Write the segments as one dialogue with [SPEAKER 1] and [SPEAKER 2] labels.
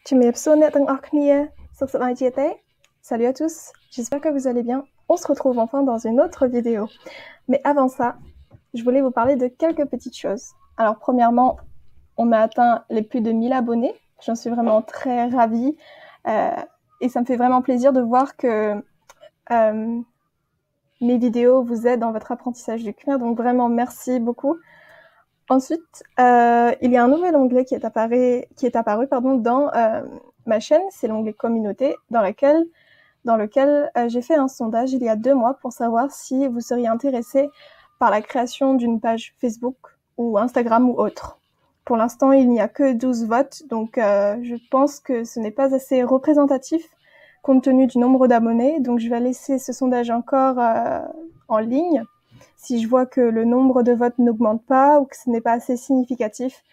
[SPEAKER 1] Salut à tous, j'espère que vous allez bien. On se retrouve enfin dans une autre vidéo. Mais avant ça, je voulais vous parler de quelques petites choses. Alors premièrement, on a atteint les plus de 1000 abonnés. J'en suis vraiment très ravie. Et ça me fait vraiment plaisir de voir que mes vidéos vous aident dans votre apprentissage du khmer. Donc vraiment, merci beaucoup. Ensuite, il y a un nouvel onglet qui est apparu dans ma chaîne. C'est l'onglet communauté dans lequel j'ai fait un sondage il y a 2 mois pour savoir si vous seriez intéressé par la création d'une page Facebook ou Instagram ou autre. Pour l'instant, il n'y a que 12 votes, donc je pense que ce n'est pas assez représentatif compte tenu du nombre d'abonnés. Donc je vais laisser ce sondage encore en ligne. Si je vois que le nombre de votes n'augmente pas ou que ce n'est pas assez significatif,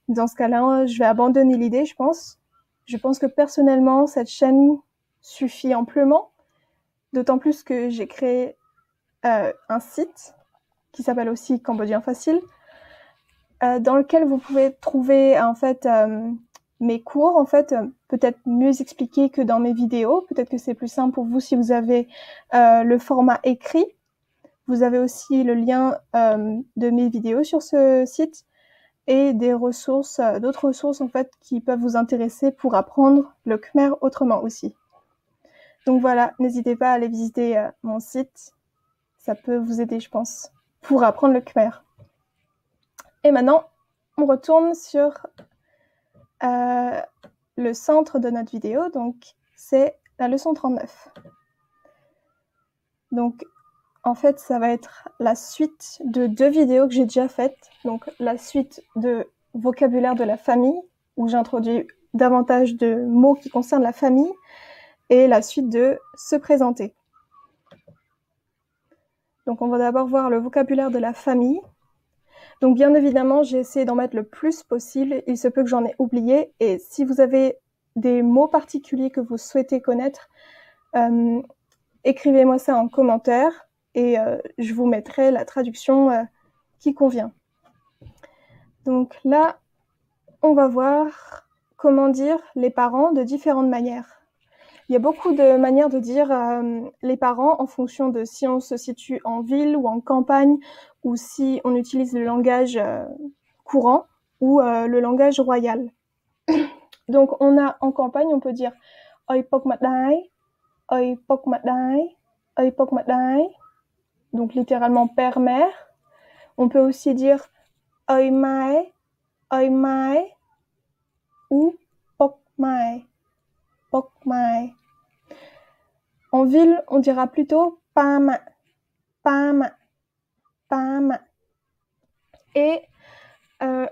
[SPEAKER 1] dans ce cas-là, je vais abandonner l'idée, je pense. Je pense que personnellement, cette chaîne suffit amplement, d'autant plus que j'ai créé un site qui s'appelle aussi Cambodgien Facile, dans lequel vous pouvez trouver en fait mes cours, en fait, peut-être mieux expliqués que dans mes vidéos. Peut-être que c'est plus simple pour vous si vous avez le format écrit. Vous avez aussi le lien de mes vidéos sur ce site et des ressources, d'autres ressources en fait qui peuvent vous intéresser pour apprendre le khmer autrement aussi. Donc voilà, n'hésitez pas à aller visiter mon site, ça peut vous aider je pense, pour apprendre le khmer. Et maintenant, on retourne sur le centre de notre vidéo, donc c'est la leçon 39. Donc en fait, ça va être la suite de 2 vidéos que j'ai déjà faites. Donc, la suite de vocabulaire de la famille, où j'introduis davantage de mots qui concernent la famille, et la suite de se présenter. Donc, on va d'abord voir le vocabulaire de la famille. Donc, bien évidemment, j'ai essayé d'en mettre le plus possible. Il se peut que j'en ai oublié. Et si vous avez des mots particuliers que vous souhaitez connaître, écrivez-moi ça en commentaire. Et je vous mettrai la traduction qui convient. Donc là, on va voir comment dire les parents de différentes manières. Il y a beaucoup de manières de dire les parents en fonction de si on se situe en ville ou en campagne, ou si on utilise le langage courant ou le langage royal. Donc on a en campagne, on peut dire oi pok madai, oi pok madai, oi pok madai. Donc littéralement père-mère. On peut aussi dire oi mai ou pok mai. En ville, on dira plutôt pama. Et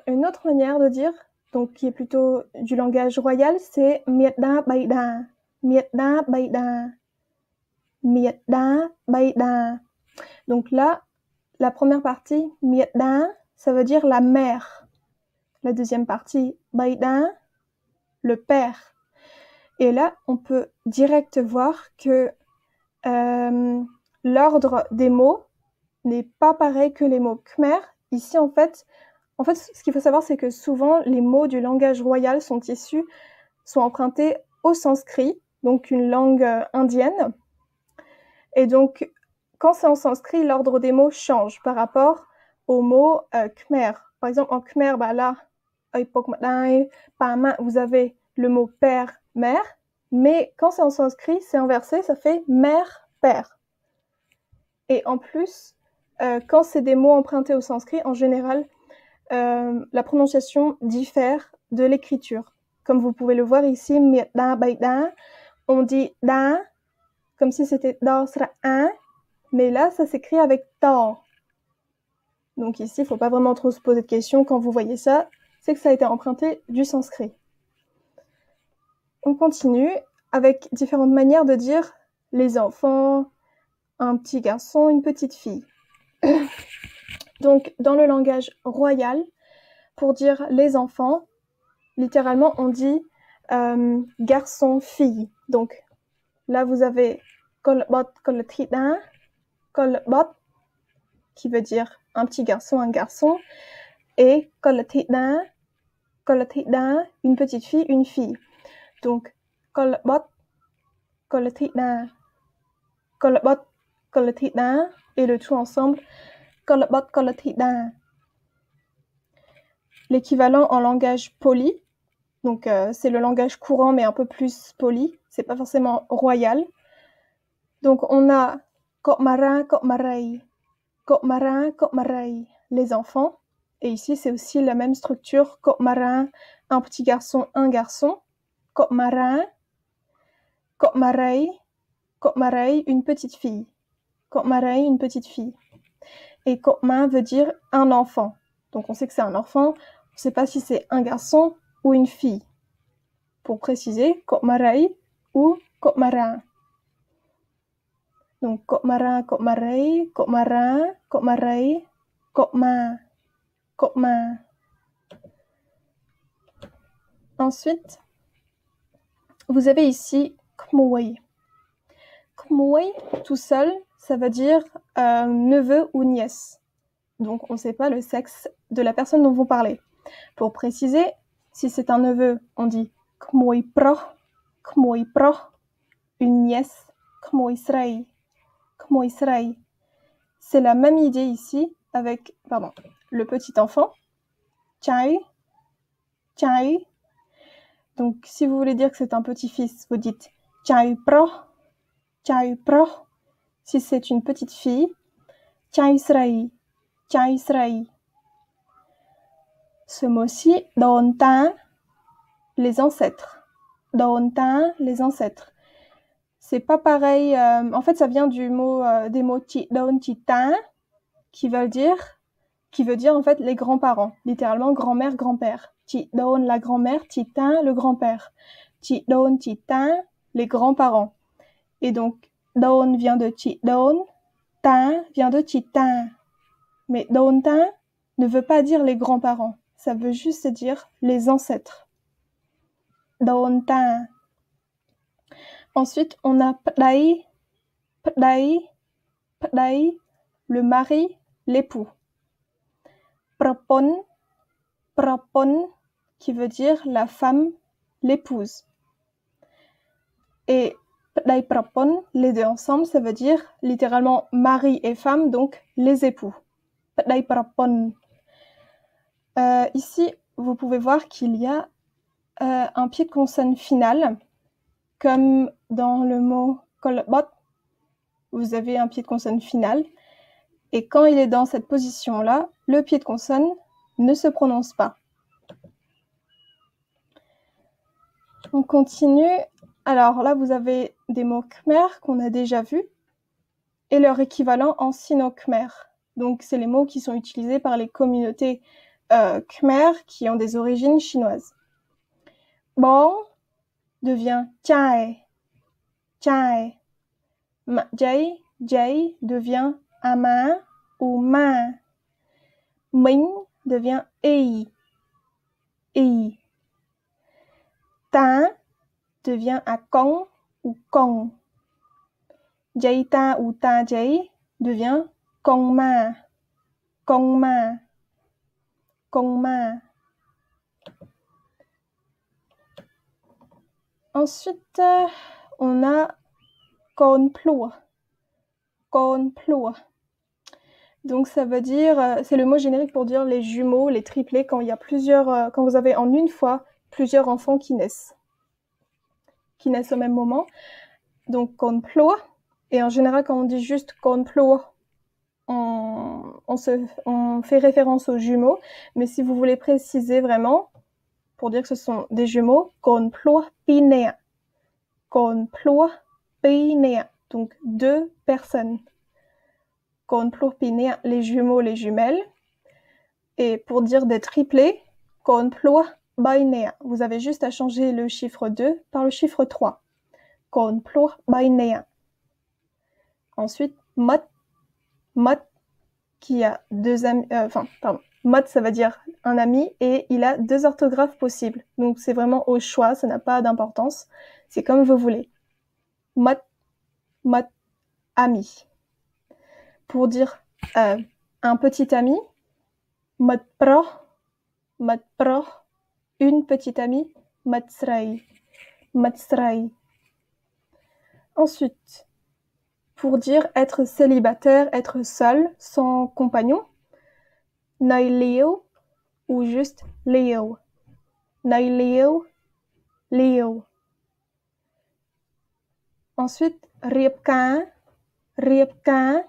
[SPEAKER 1] une autre manière de dire, donc qui est plutôt du langage royal, c'est mietda baida. Donc là, la première partie, mietda, ça veut dire la mère. La deuxième partie, baida, le père. Et là, on peut direct voir que l'ordre des mots n'est pas pareil que les mots khmer. Ici, en fait, ce qu'il faut savoir, c'est que souvent, les mots du langage royal sont empruntés au sanskrit, donc une langue indienne. Et donc, quand c'est en sanskrit, l'ordre des mots change par rapport aux mots khmer. Par exemple, en khmer, là, vous avez le mot père, mère, mais quand c'est en sanskrit, c'est inversé, ça fait mère, père. Et en plus, quand c'est des mots empruntés au sanskrit, en général, la prononciation diffère de l'écriture. Comme vous pouvez le voir ici, on dit da, comme si c'était da sera un, mais là, ça s'écrit avec ta. Donc ici, il ne faut pas vraiment trop se poser de questions quand vous voyez ça, c'est que ça a été emprunté du sanskrit. On continue avec différentes manières de dire les enfants, un petit garçon, une petite fille. Donc, dans le langage royal, pour dire les enfants, littéralement, on dit garçon, fille. Donc, là, vous avez kolbot, kolotida, kolbot, qui veut dire un petit garçon, un garçon, et kolotida, une petite fille, une fille. Donc, kolbot, kolathina, kolbot, kolathina, et le tout ensemble, kolbot, kolathina. L'équivalent en langage poli, donc c'est le langage courant mais un peu plus poli, c'est pas forcément royal. Donc on a kokmara, kokmarai, kokmara, kokmarai, les enfants. Et ici c'est aussi la même structure, kokmara, un petit garçon, un garçon, kokmara, kokmarai, kokmarai, une petite fille, kokmarai, une petite fille. Et kokma veut dire un enfant. Donc on sait que c'est un enfant, on ne sait pas si c'est un garçon ou une fille. Pour préciser, kokmarai ou kokmara. Donc kokmara, kokmarai, kokmara, kokmarai, kokma, kokma. Ensuite, vous avez ici kmoy. Kmoy, tout seul, ça veut dire neveu ou nièce. Donc on ne sait pas le sexe de la personne dont vous parlez. Pour préciser, si c'est un neveu, on dit kmoy pro, une nièce, kmoy srei. C'est la même idée ici avec le petit enfant, chai. Donc si vous voulez dire que c'est un petit-fils, vous dites chai pro. Si c'est une petite fille, chai srei. Ce mot-ci, donta, les ancêtres. C'est pas pareil. En fait, ça vient des mots don, titan, qui veut dire en fait les grands-parents, littéralement grand-mère, grand-père. Tidon, la grand-mère, titan, le grand-père. Tidon, titan, les grands-parents. Et donc, don vient de tidon, tan vient de titan. Mais donta ne veut pas dire les grands-parents, ça veut juste dire les ancêtres. Donta. Ensuite, on a pdai, le mari, l'époux. Propon, qui veut dire la femme, l'épouse. Et pdai propon, les deux ensemble, ça veut dire littéralement mari et femme, donc les époux. Pdai propon. Ici, vous pouvez voir qu'il y a un pied de consonne final, comme dans le mot kolbot, vous avez un pied de consonne final, et quand il est dans cette position-là, le pied de consonne ne se prononce pas. On continue. Alors là, vous avez des mots khmer qu'on a déjà vus, et leur équivalent en sino-khmer. Donc, c'est les mots qui sont utilisés par les communautés khmer qui ont des origines chinoises. Bon devient chai. Jai devient ama ou ma. Ming devient ei. Ta devient à kong ou kong. Jai ta ou ta jai devient kong ma. Ensuite, on a kon plua. Donc ça veut dire, c'est le mot générique pour dire les jumeaux, les triplés, quand il y a quand vous avez en une fois plusieurs enfants qui naissent au même moment. Donc kon plua. Et en général, quand on dit juste kon plua, on fait référence aux jumeaux. Mais si vous voulez préciser vraiment, pour dire que ce sont des jumeaux, kon plua pinea. Donc 2 personnes. Kon plua pinea, les jumeaux, les jumelles. Et pour dire des triplés, kon plua bainea. Vous avez juste à changer le chiffre 2 par le chiffre 3. Kon plua bainea. Ensuite, mot, qui a 2 amis, mot, ça veut dire un ami, et il a 2 orthographes possibles. Donc, c'est vraiment au choix, ça n'a pas d'importance. C'est comme vous voulez. Mot, ami. Pour dire un petit ami, mot pro, une petite amie, mot srei. Matsrai. Ensuite, pour dire être célibataire, être seul, sans compagnon, Nai Leo ou juste Leo. Nai Leo, Leo. Ensuite, Riepka, Riepka,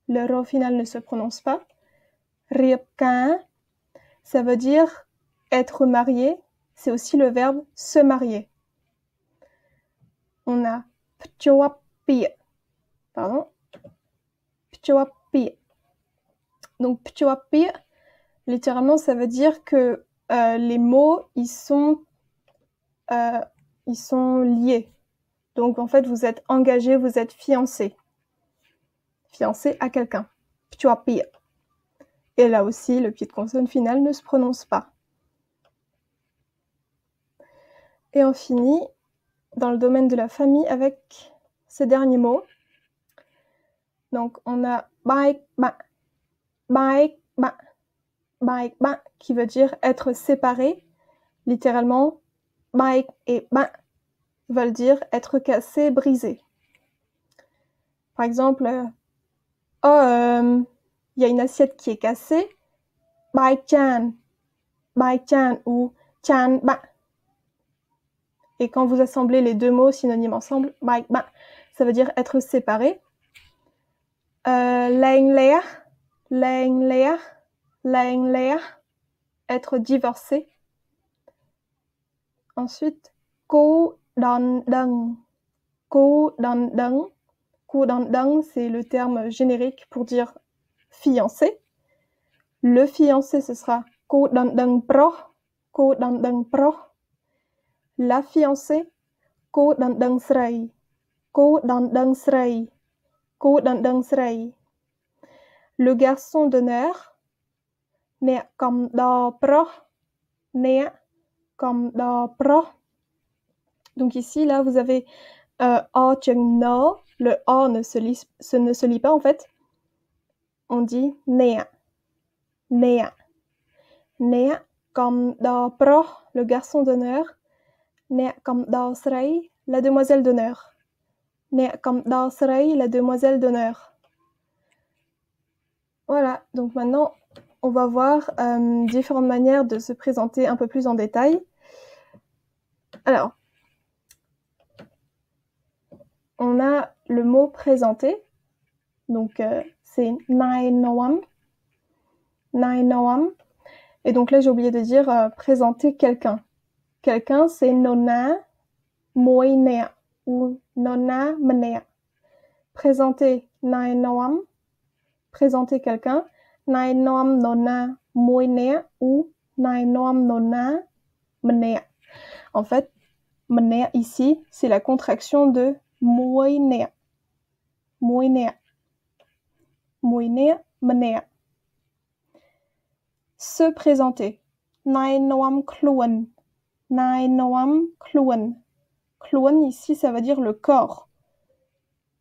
[SPEAKER 1] le rho final ne se prononce pas. Riepka, ça veut dire être marié, c'est aussi le verbe se marier. On a Pchoapi, pardon, Pchoapi. Donc Pchoapi, littéralement, ça veut dire que les mots, ils sont liés. Donc en fait, vous êtes engagé, vous êtes fiancé. Fiancé à quelqu'un. Pchoapi. Et là aussi, le pied de consonne final ne se prononce pas. Et on finit dans le domaine de la famille avec ces derniers mots. Donc on a baik ba, qui veut dire être séparé. Littéralement, baik et ba veulent dire être cassé, brisé. Par exemple, il y a une assiette qui est cassée, baik chan ou chan ba. Et quand vous assemblez les deux mots synonymes ensemble, baik ba, ça veut dire être séparé. Laeng lea, être divorcé. Ensuite, ko dan dang, c'est le terme générique pour dire fiancé. Le fiancé, ce sera ko dan dang pro. La fiancée, ko dan dang srai. Le garçon d'honneur, ne kom da pro. Donc ici, là, vous avez a chung no. Le a ne se lit pas en fait. On dit nea. Kom da pro, le garçon d'honneur. Nea kom da srai, la demoiselle d'honneur. Nea kom da srai, la demoiselle d'honneur. Voilà, donc maintenant, on va voir différentes manières de se présenter un peu plus en détail. Alors, on a le mot présenter, donc c'est nai noam. Et donc là, j'ai oublié de dire présenter quelqu'un. Quelqu'un, c'est nona moinea ou nona menea. Présenter nai noam, présenter quelqu'un, nai noam nona moinea ou nai noam nona menea. En fait, menea ici, c'est la contraction de moinea. Menea. Se présenter. Nai noam kluan. Kluan ici, ça veut dire le corps.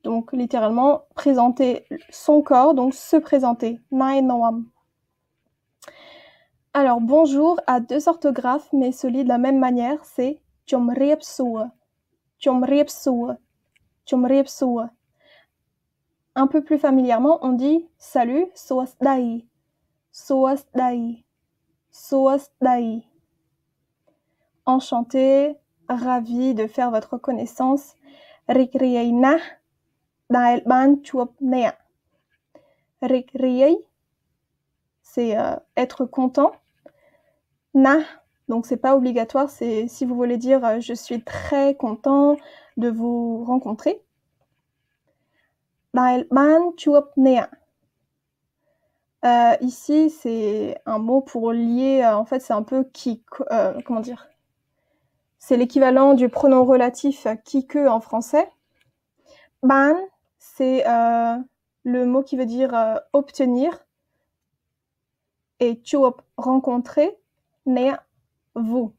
[SPEAKER 1] Donc, littéralement, présenter son corps, donc se présenter. Nai noam. Alors, bonjour a deux orthographes, mais se lit de la même manière, c'est chomriep sua. Un peu plus familièrement, on dit salut, soas dai. Enchanté, ravi de faire votre connaissance. Rikriyeina, dael ban chuop nea. Rikriyei, c'est être content. Na, donc c'est pas obligatoire, c'est si vous voulez dire je suis très content de vous rencontrer. Dael ban chuop nea. Ici, c'est un mot pour lier, en fait, c'est un peu qui, comment dire? C'est l'équivalent du pronom relatif qui que en français. Ban, c'est le mot qui veut dire obtenir. Et chuop, rencontrer. Nea, vous.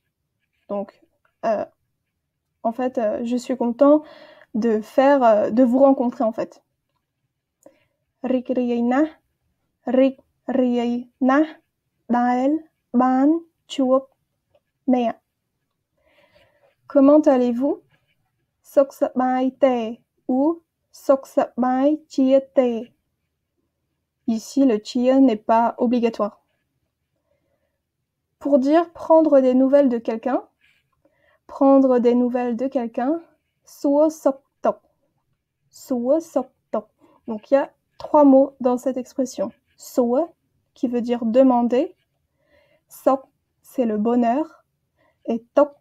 [SPEAKER 1] Donc, en fait, je suis content de vous rencontrer, en fait. Rikriyeina, dael, ban, chuop, nea. comment allez-vous? Sok sabai te ou sok sabai chia te. Ici, le chia n'est pas obligatoire. Pour dire prendre des nouvelles de quelqu'un, suo sok tok. Suo sok tok. Donc, il y a 3 mots dans cette expression. Suo, qui veut dire demander. Sok, c'est le bonheur. Et tok,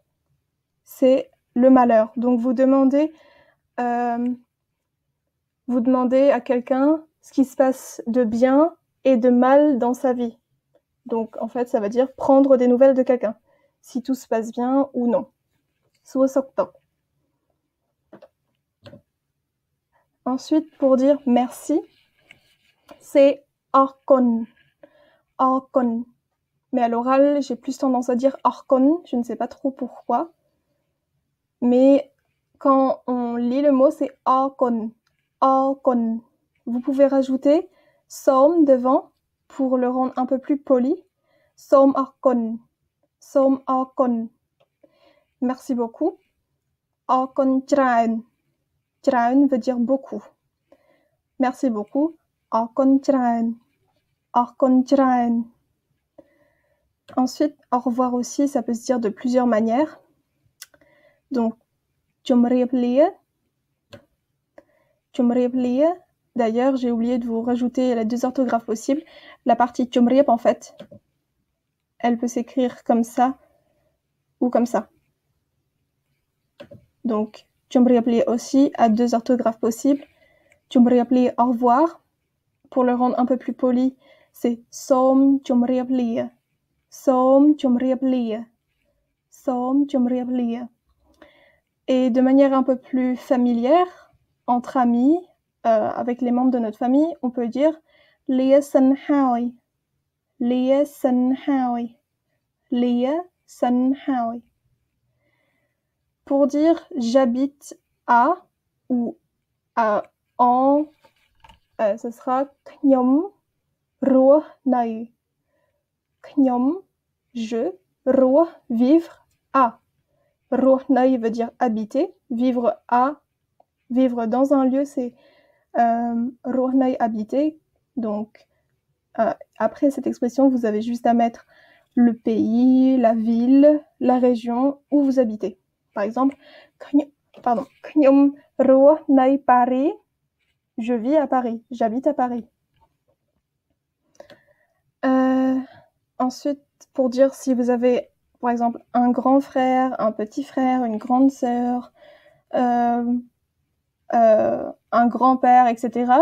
[SPEAKER 1] c'est le malheur. Donc, vous demandez à quelqu'un ce qui se passe de bien et de mal dans sa vie. Donc, en fait, ça veut dire prendre des nouvelles de quelqu'un, si tout se passe bien ou non. Suo sok tok. Ensuite, pour dire merci, c'est arkon. Arkon. Mais à l'oral, j'ai plus tendance à dire arkon, je ne sais pas trop pourquoi. Mais quand on lit le mot, c'est arkon. Arkon. Vous pouvez rajouter som devant pour le rendre un peu plus poli. Som arkon. Som arkon. Merci beaucoup. Arkon chraen. Chraen veut dire beaucoup. Merci beaucoup. Arkon chraen. Arkon chraen. Ensuite, au revoir aussi, ça peut se dire de plusieurs manières. Donc, chumriep lia. Chumriep lia. D'ailleurs, j'ai oublié de vous rajouter les 2 orthographes possibles. La partie chumriep, en fait, elle peut s'écrire comme ça ou comme ça. Donc, chumriep lia aussi a 2 orthographes possibles. Chumriep lia au revoir. Pour le rendre un peu plus poli, c'est som chumriep lia. Som chumriep lia. Som chumriep lia. Et de manière un peu plus familière, entre amis, avec les membres de notre famille, on peut dire lia san hoi. Lia san hoi. Lia san hoi. Pour dire j'habite à ou en, ce sera knyom ruah nai. Knyom, je, ruah, vivre, à. Ruah nai veut dire habiter, vivre à, vivre dans un lieu, c'est ruah nai habiter. Donc, après cette expression, vous avez juste à mettre le pays, la ville, la région où vous habitez. Par exemple, knyom ruah nai Paris, je vis à Paris, j'habite à Paris. Ensuite, pour dire si vous avez, par exemple, un grand frère, un petit frère, une grande sœur, un grand-père, etc.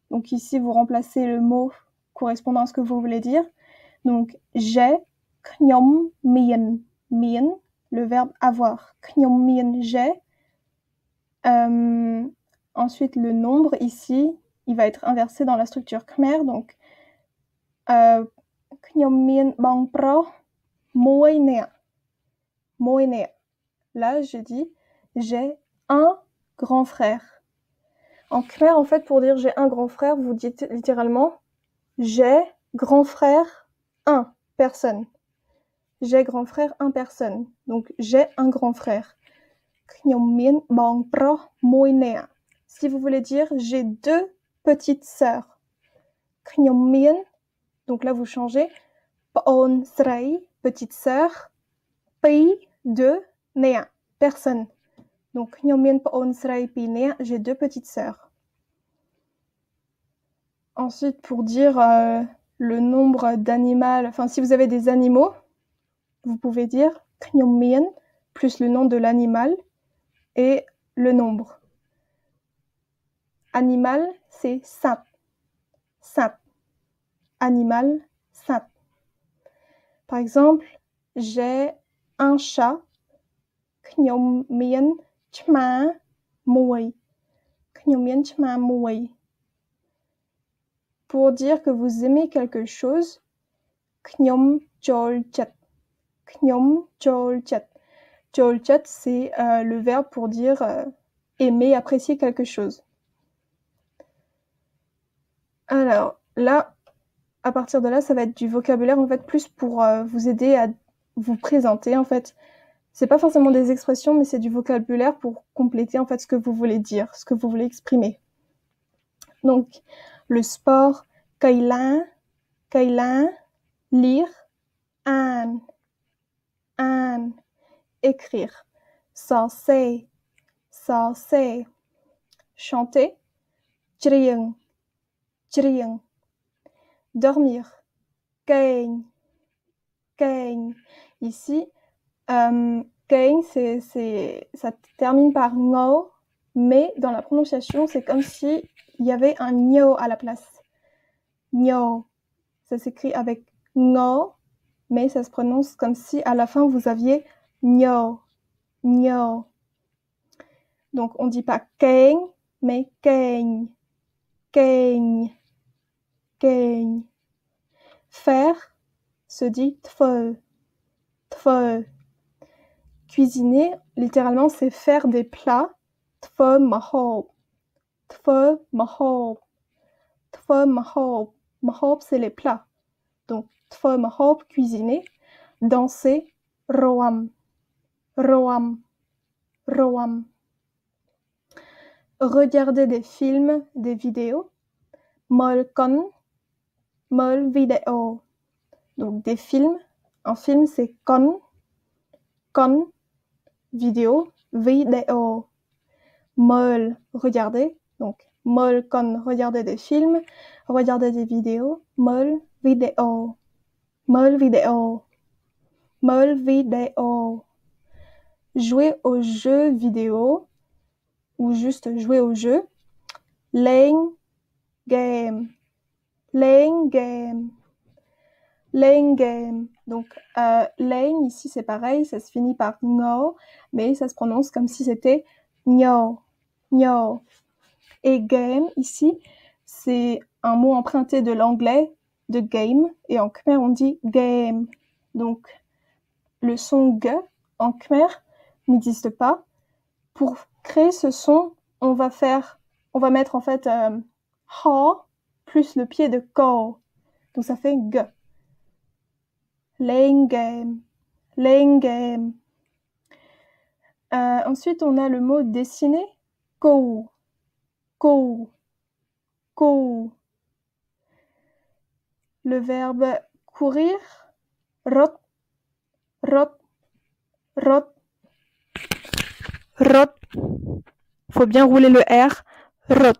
[SPEAKER 1] Donc ici, vous remplacez le mot correspondant à ce que vous voulez dire. Donc, j'ai, knyom mien, mien, le verbe avoir. Knyom mien, j'ai. Ensuite, le nombre ici, il va être inversé dans la structure khmer. Donc, knyom mien bang pro, moi nea. Moi nea. Là, je dis, j'ai un grand frère. En khmer, en fait, pour dire j'ai un grand frère, vous dites littéralement j'ai grand frère 1 personne. J'ai grand frère 1 personne. Donc, j'ai un grand frère. Knyom mien bang pro moi nea. Si vous voulez dire j'ai 2 petites sœurs. Knyom mien, donc là vous changez. Paon srei, petite sœur. Pi, 2, nea, personne. Donc, knyom mien paon srei pi nea, j'ai 2 petites sœurs. Ensuite, pour dire le nombre d'animaux, enfin, si vous avez des animaux, vous pouvez dire knyom mien plus le nom de l'animal et le nombre. Animal, c'est sat. Sat. Animal, sat. Par exemple, j'ai un chat. Knyom mien chma moi. Knyom mien chma moi. Pour dire que vous aimez quelque chose, knyom chol chat. Knyom chol chat. Chol chat, c'est le verbe pour dire aimer, apprécier quelque chose. Alors, là, à partir de là, ça va être du vocabulaire, en fait, plus pour vous aider à vous présenter, en fait. C'est pas forcément des expressions, mais c'est du vocabulaire pour compléter en fait ce que vous voulez dire, ce que vous voulez exprimer. Donc, le sport, kailan, lire, an, écrire, say, chanter, chrieng, dormir, keng. Ici, keng, ça termine par ngo, mais dans la prononciation, c'est comme si il y avait un nyo à la place. Nyo, ça s'écrit avec ngo, mais ça se prononce comme si à la fin vous aviez nyo. Donc on dit pas keng, mais keng. Faire se dit tfeu. Cuisiner, littéralement, c'est faire des plats. Tfeu mahob. Mahob, c'est les plats. Donc, tfeu mahob, cuisiner. Danser, roam. Regarder des films, des vidéos. Mol vidéo. Donc, des films. Un film, c'est con, vidéo, vidéo. Mol, regarder. Donc, mol con, regarder des films, regarder des vidéos. Mol vidéo. Jouer aux jeux vidéo ou juste jouer aux jeux. Playing game. Donc, lane, ici, c'est pareil, ça se finit par ngo, mais ça se prononce comme si c'était nyo. Et game, ici, c'est un mot emprunté de l'anglais, de game, et en khmer, on dit game. Donc, le son g en khmer n'existe pas. Pour créer ce son, on va mettre en fait ha plus le pied de ko. Donc, ça fait g. Playing game. Ensuite, on a le mot dessiner, kou. Le verbe courir, rot. Faut bien rouler le R, rot.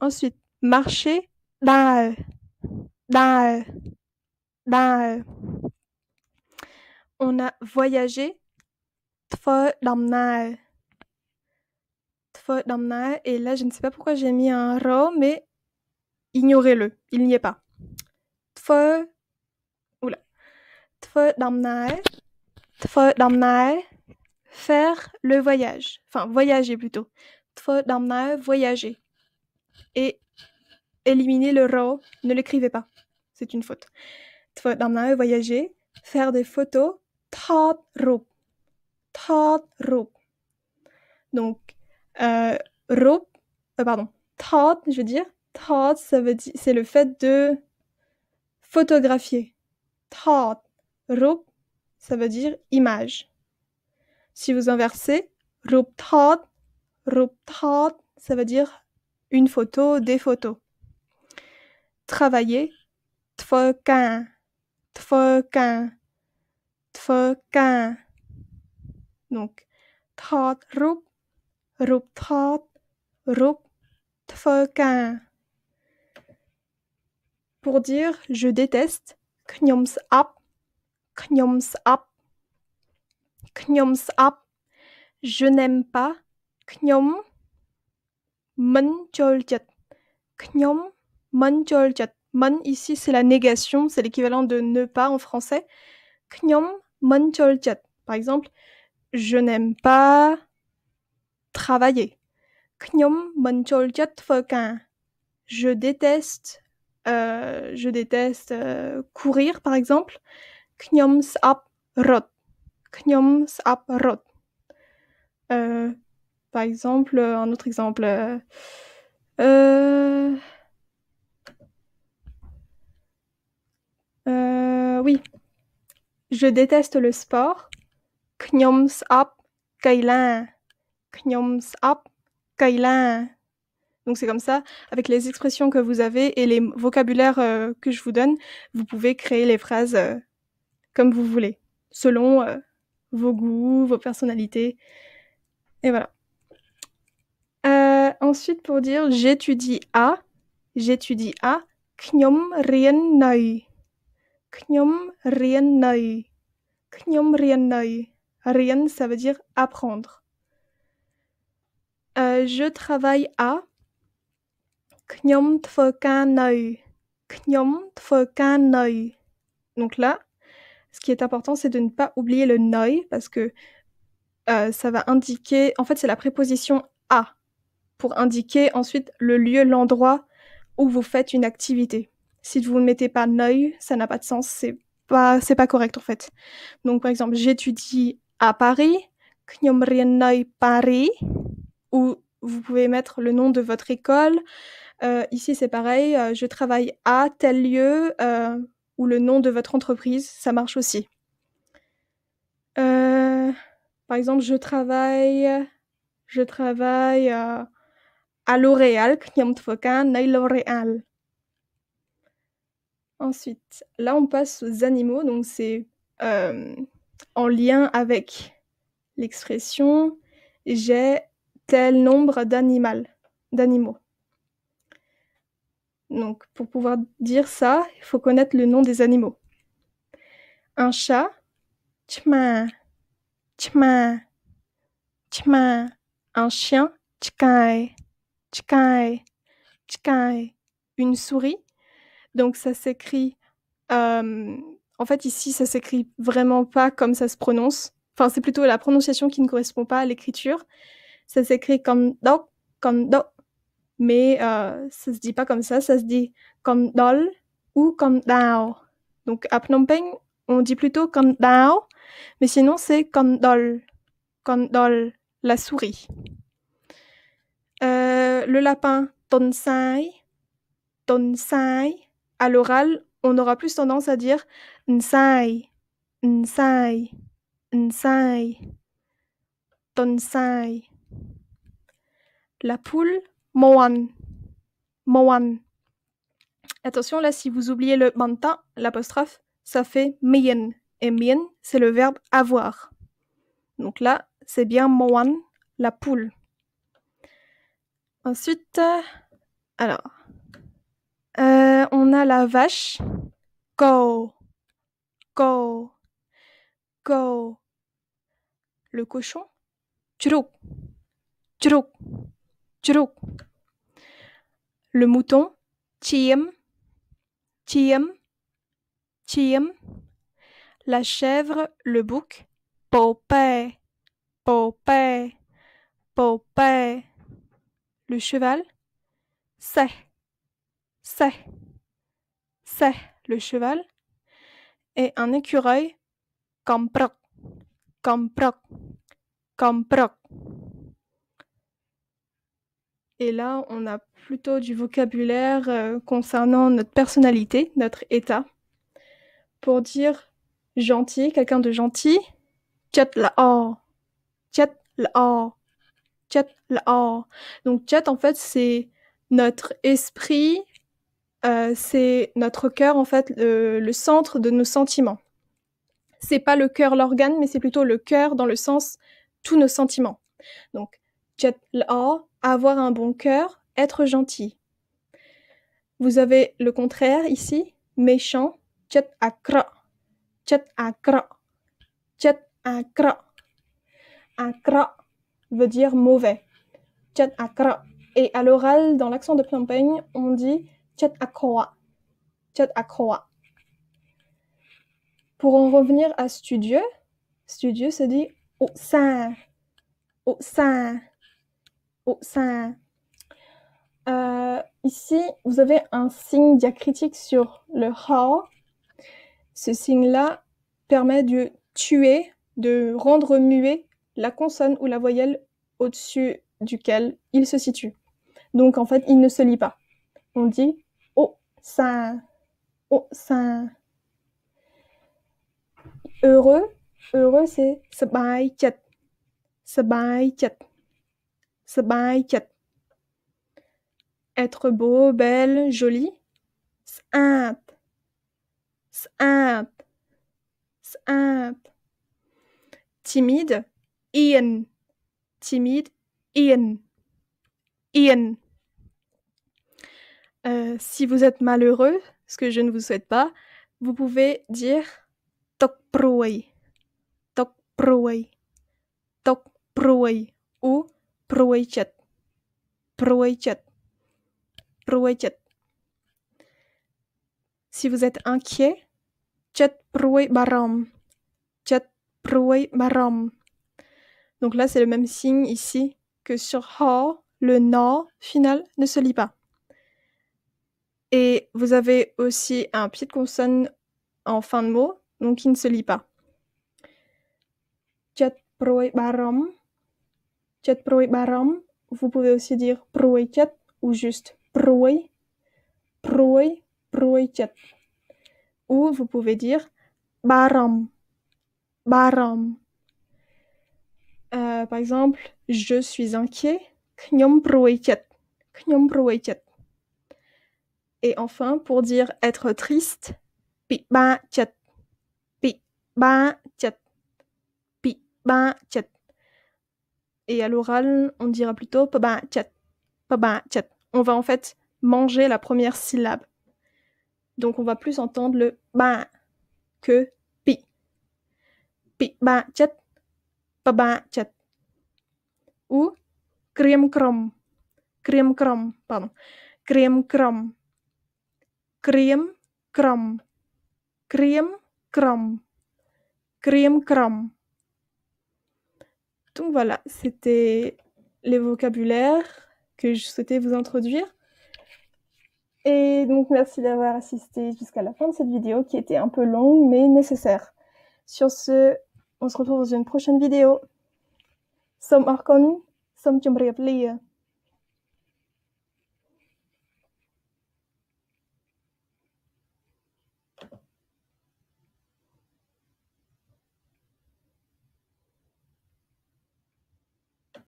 [SPEAKER 1] Ensuite, marcher, da. On a voyagé, tfo damna. Et là, je ne sais pas pourquoi j'ai mis un ro, mais ignorez-le, il n'y est pas. Tfo damna, faire le voyage. Enfin, voyager plutôt. Tfo damna, voyager. Et éliminer le ro, ne l'écrivez pas. C'est une faute. Tfo damna, voyager. Faire des photos. Thot rup. Donc, thot, je veux dire. Thot, ça veut dire, c'est le fait de photographier. Thot, rup, ça veut dire image. Si vous inversez, rup thot, ça veut dire une photo, des photos. Travailler, tfokan. Donc, thot rup thot, tfokan. Pour dire je déteste, knyom's ap. Je n'aime pas, knyom man cholchat. Man ici c'est la négation, c'est l'équivalent de ne pas en français. Knyom man cholchat. Par exemple, je n'aime pas travailler. Knyom man cholchat tfokan. Je déteste courir, par exemple. Knyom's ap rot. Par exemple, un autre exemple. Oui. Je déteste le sport. ខ្ញុំស្អប់កីឡាខ្ញុំស្អប់កីឡា Donc c'est comme ça, avec les expressions que vous avez et les vocabulaires que je vous donne, vous pouvez créer les phrases comme vous voulez, selon vos goûts, vos personnalités. Et voilà. Ensuite, pour dire j'étudie à,ខ្ញុំរៀននៅ ខ្ញុំរៀននៅ ខ្ញុំរៀននៅ Rien, ça veut dire apprendre. Je travaille à ខ្ញុំធ្វើការនៅ ខ្ញុំធ្វើការនៅ Donc là, ce qui est important, c'est de ne pas oublier le noi parce que ça va indiquer... En fait, c'est la préposition à pour indiquer ensuite le lieu, l'endroit où vous faites une activité. Si vous ne mettez pas noi, ça n'a pas de sens, c'est pas correct en fait. Donc par exemple, j'étudie à Paris,ខ្ញុំរៀននៅ Paris, ou vous pouvez mettre le nom de votre école. Ici, c'est pareil, je travaille à tel lieu, ou le nom de votre entreprise, ça marche aussi. Par exemple, je travaille à L'Oréal,ខ្ញុំធ្វើការនៅ L'Oréal. Ensuite, là, on passe aux animaux, donc c'est en lien avec l'expression j'ai tel nombre d'animaux. Donc, pour pouvoir dire ça, il faut connaître le nom des animaux. Un chat, tchma, tchma, tchma. Un chien, tchkai, tchkai, tchkai. Une souris, donc ça s'écrit... en fait, ici, ça s'écrit vraiment pas comme ça se prononce. Enfin, c'est plutôt la prononciation qui ne correspond pas à l'écriture. Ça s'écrit comme do. Mais ça se dit pas comme ça se dit comme dol ou comme dao. Donc à Phnom Penh, on dit plutôt comme dao, mais sinon c'est comme dol, la souris. Le lapin, tonsai. À l'oral, on aura plus tendance à dire nsai, tonsai. La poule, moan. Attention, là, si vous oubliez le manta, l'apostrophe, ça fait mien. Et mien, c'est le verbe avoir. Donc là, c'est bien moan, la poule. Ensuite, alors, on a la vache, go. Le cochon, churuk. Le mouton, chiem. La chèvre, le bouc, popé. Le cheval, c'est le cheval. Et un écureuil, kamprok. Et là, on a plutôt du vocabulaire concernant notre personnalité, notre état. Pour dire gentil, quelqu'un de gentil, chat la'o. Donc chat, en fait, c'est notre esprit, c'est notre cœur, en fait, le centre de nos sentiments. C'est pas le cœur l'organe, mais c'est plutôt le cœur dans le sens tous nos sentiments. Donc chat la'o, avoir un bon cœur, être gentil. Vous avez le contraire ici, méchant, chat akra. Akra veut dire mauvais. Chat akra. Et à l'oral, dans l'accent de Phnom Penh, on dit chat akroa. Pour en revenir à studieux se dit au sein. Ici, vous avez un signe diacritique sur le ha. Ce signe-là permet de tuer, de rendre muet la consonne ou la voyelle au-dessus duquel il se situe. Donc en fait, il ne se lit pas. On dit au sein. Heureux, Heureux, c'est สบายចិត្ត สบายចិត្ត สบายចិត្ត Être beau, belle, jolie. สะอาด สะอาด สะอาด Timide. เอียน timide. เอียน เอียน Si vous êtes malheureux, ce que je ne vous souhaite pas, vous pouvez dire ตกปรวย ตกปรวย ตกปรวย ou ปรวยចិត្ត ปรวยចិត្ត ปรวยចិត្ត Si vous êtes inquiet, ចិត្តព្រួយបារម្ភ ចិត្តព្រួយបារម្ភ Donc là, c'est le même signe ici que sur ha, le na final ne se lit pas. Et vous avez aussi un pied de consonne en fin de mot, donc qui ne se lit pas.ចិត្តព្រួយបារម្ភ ចិត្តព្រួយបារម្ភ Vous pouvez aussi dire ព្រួយចិត្ត ou juste ព្រួយ ព្រួយ ព្រួយចិត្ត Ou vous pouvez dire បារម្ភ បារម្ភ Par exemple, je suis inquiet. ខ្ញុំព្រួយចិត្ត ខ្ញុំព្រួយចិត្ត Et enfin, pour dire être triste, ពិបាកចិត្ត ពិបាកចិត្ត ពិបាកចិត្ត Et à l'oral, on dira plutôt ពិបាកចិត្ត ពិបាកចិត្ត On va en fait manger la première syllabe. Donc on va plus entendre le ba que pi. Pi ba chet, pa ba chet. Ou kriem krom, pardon. Kriem krom, kriem krom, kriem krom, kriem krom. Donc voilà, c'était les vocabulaires que je souhaitais vous introduire. Et donc merci d'avoir assisté jusqu'à la fin de cette vidéo qui était un peu longue mais nécessaire. Sur ce, on se retrouve dans une prochaine vidéo. Som arkon, som chumriap lia.